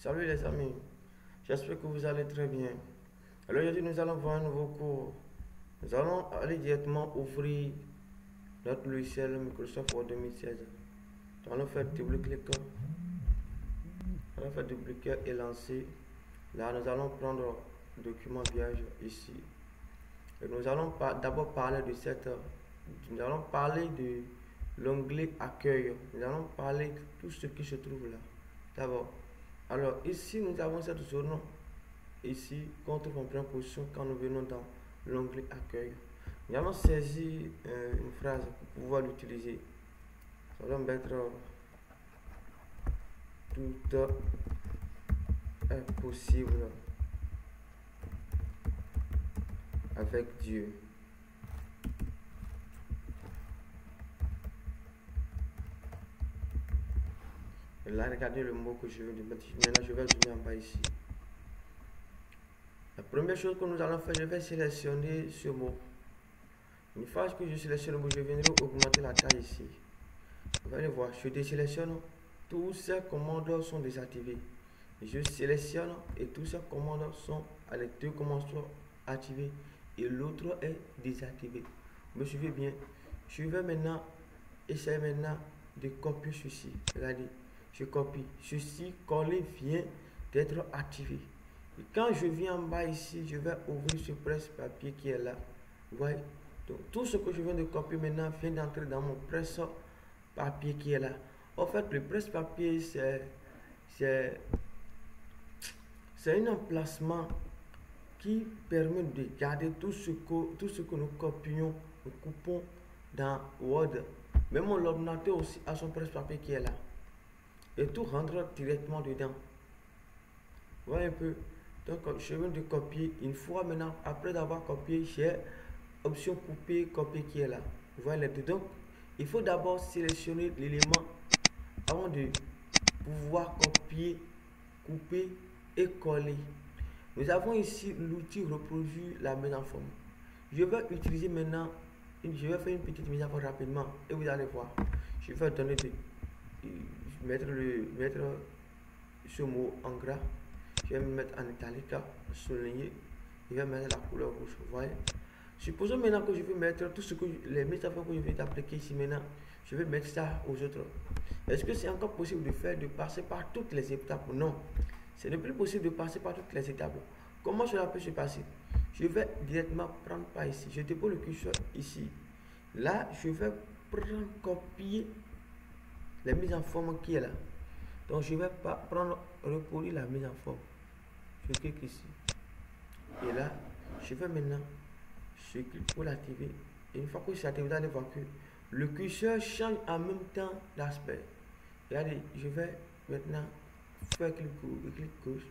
Salut les amis, j'espère que vous allez très bien. Alors aujourd'hui nous allons voir un nouveau cours. Nous allons aller directement ouvrir notre logiciel Microsoft Word 2016. Nous allons faire double-clic, et lancer. Là nous allons prendre le document vierge ici. Et nous allons d'abord parler de nous allons parler de l'onglet accueil. Nous allons parler de tout ce qui se trouve là. D'abord. Alors ici nous avons cette zone ici qu'on trouve en première position quand nous venons dans l'onglet accueil. Nous allons saisir une phrase pour pouvoir l'utiliser. Nous allons mettre tout est possible avec Dieu. Et là, regardez le mot que je veux dire. Maintenant, je vais zoomer en bas ici. La première chose que nous allons faire, je vais sélectionner ce mot. Une fois que je sélectionne le mot, je viendrai augmenter la taille ici. Vous allez voir, je désélectionne, tous ces commandes sont désactivées. Je sélectionne et tous ces commandes sont, les deux commandes sont activées et l'autre est désactivé. Vous me suivez bien? Je vais maintenant essayer de copier ceci. Regardez, je copie. Ceci collé vient d'être activé. Et quand je viens en bas ici, je vais ouvrir ce presse-papier qui est là. Vous voyez? Donc tout ce que je viens de copier maintenant vient d'entrer dans mon presse-papier qui est là. En fait, le presse-papier, c'est un emplacement qui permet de garder tout ce que nous copions, nous coupons dans Word. Même mon ordinateur aussi a son presse-papier qui est là. Et tout rentre directement dedans. Vous voyez un peu? Donc, je viens de copier. Une fois maintenant, après avoir copié, j'ai option couper, copier qui est là. Vous voyez les deux. Donc, il faut d'abord sélectionner l'élément avant de pouvoir copier, couper et coller. Nous avons ici l'outil reproduire la mise en forme. Je vais utiliser maintenant, je vais faire une petite mise en forme rapidement et vous allez voir. Je vais donner mettre ce mot en gras. Je vais me mettre en italique, souligner. Je vais mettre la couleur rouge. Vous voyez? Supposons maintenant que je vais mettre tout ce que les mises en forme que je vais appliquer ici maintenant. Je vais mettre ça aux autres. Est-ce que c'est encore possible de passer par toutes les étapes? Non. Ce n'est plus possible de passer par toutes les étapes. Comment cela peut se passer? Je vais directement prendre par ici. Je dépose le curseur ici. Là, je vais prendre, copier les mises en forme qui est là. Donc, je vais prendre, reproduire la mise en forme. Je clique ici. Et là, je vais maintenant, je clique pour l'activer. Et une fois que c'est activé, vous allez voir que le curseur change en même temps d'aspect. Regardez, je vais maintenant faire clic gauche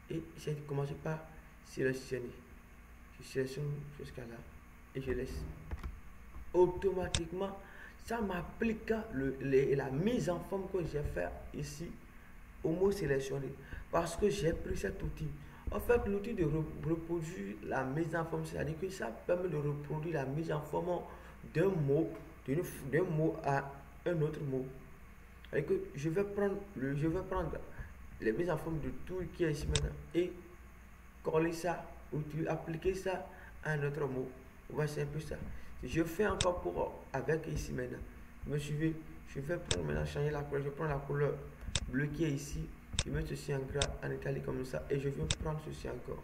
et j'ai commencé par sélectionner. Je sélectionne jusqu'à là et je laisse. Automatiquement, ça m'applique la mise en forme que j'ai fait ici au mot sélectionné parce que j'ai pris cet outil. En fait, l'outil de reproduire la mise en forme, c'est-à-dire que ça permet de reproduire la mise en forme d'un mot à un autre mot. Et que je vais prendre les mises en forme de tout qui est ici maintenant et coller ça ou appliquer ça à un autre mot. Voici un peu ça. Je fais encore avec ici maintenant. Vous me suivez? Je vais prendre maintenant, changer la couleur. Je prends la couleur bleue qui est ici. Je mets ceci en gras, en italique comme ça. Et je vais prendre ceci encore.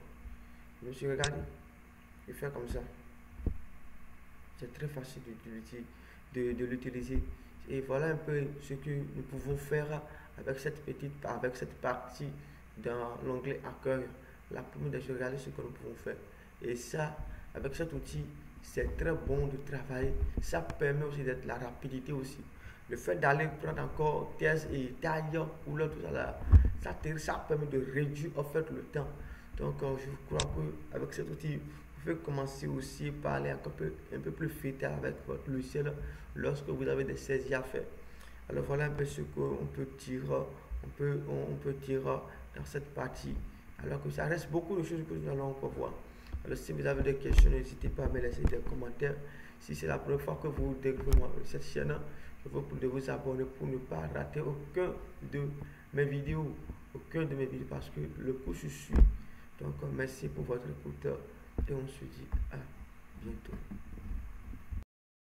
Je me suis regardé. Je fais comme ça. C'est très facile de l'utiliser. Et voilà un peu ce que nous pouvons faire avec cette partie dans l'onglet accueil. La première des choses, regardez ce que nous pouvons faire. Et ça, avec cet outil, c'est très bon de travailler. Ça permet aussi d'être la rapidité aussi. Le fait d'aller prendre encore thèse et taille, couleur, tout ça là, ça permet de réduire en fait le temps. Donc je crois qu'avec cet outil, vous pouvez commencer aussi à parler un peu plus vite avec votre logiciel lorsque vous avez des saisies à faire. Alors voilà un peu ce qu'on peut tirer, on peut tirer dans cette partie. Alors que ça reste beaucoup de choses que nous allons encore voir. Alors si vous avez des questions, n'hésitez pas à me laisser des commentaires. Si c'est la première fois que vous découvrez cette chaîne, je vous prie de vous abonner pour ne pas rater aucun de mes vidéos. aucun de mes vidéos parce que le coup je suis. Donc merci pour votre écoute et on se dit à bientôt.